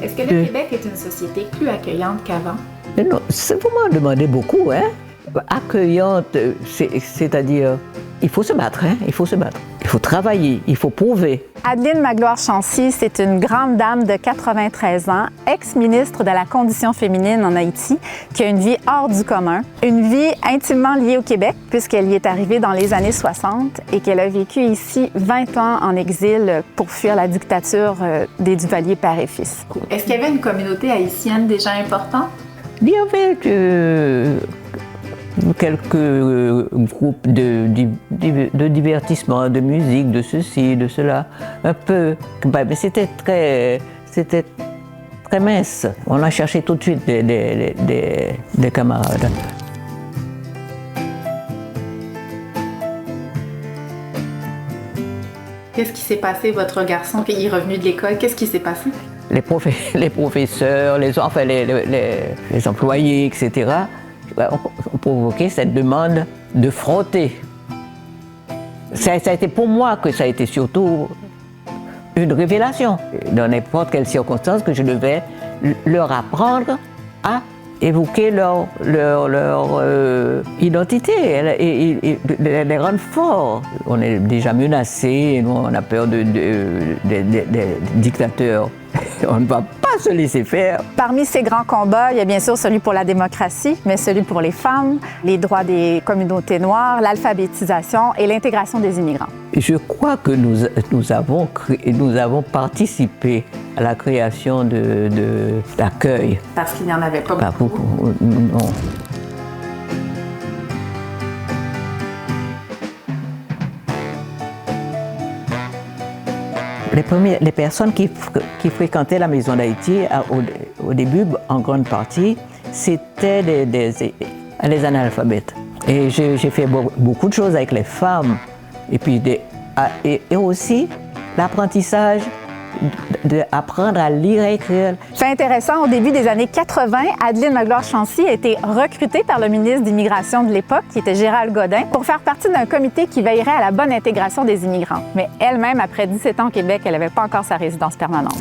Est-ce que le Québec est une société plus accueillante qu'avant? Non, vous m'en demandez beaucoup, hein? Accueillante, c'est-à-dire, il faut se battre, hein? Il faut se battre. Il faut travailler, il faut prouver. Adeline Magloire-Chancy, c'est une grande dame de 93 ans, ex-ministre de la Condition féminine en Haïti, qui a une vie hors du commun, une vie intimement liée au Québec, puisqu'elle y est arrivée dans les années 60 et qu'elle a vécu ici 20 ans en exil pour fuir la dictature des Duvalier père et fils. Est-ce qu'il y avait une communauté haïtienne déjà importante? Il y avait quelques groupes de divertissement, de musique, de ceci, de cela, un peu. Mais c'était très mince. On a cherché tout de suite des camarades. Qu'est-ce qui s'est passé, votre garçon, qui est revenu de l'école? Qu'est-ce qui s'est passé? Les professeurs, les employés, etc., ont provoqué cette demande de frotter. Ça a été pour moi que ça a été surtout une révélation. Dans n'importe quelle circonstance que je devais leur apprendre à évoquer leur identité et les rendre forts. On est déjà menacés, nous on a peur des dictateurs. On ne va pas se laisser faire. Parmi ces grands combats, il y a bien sûr celui pour la démocratie, mais celui pour les femmes, les droits des communautés noires, l'alphabétisation et l'intégration des immigrants. Je crois que nous avons participé à la création d'accueil. Parce qu'il n'y en avait pas beaucoup. Non. Les personnes qui fréquentaient la Maison d'Haïti au début, en grande partie, c'était les analphabètes. Et j'ai fait beaucoup de choses avec les femmes. Et puis et aussi l'apprentissage d'apprendre à lire et écrire. Fait intéressant, au début des années 80, Adeline Magloire-Chancy a été recrutée par le ministre d'Immigration de l'époque, qui était Gérald Godin, pour faire partie d'un comité qui veillerait à la bonne intégration des immigrants. Mais elle-même, après 17 ans au Québec, elle n'avait pas encore sa résidence permanente.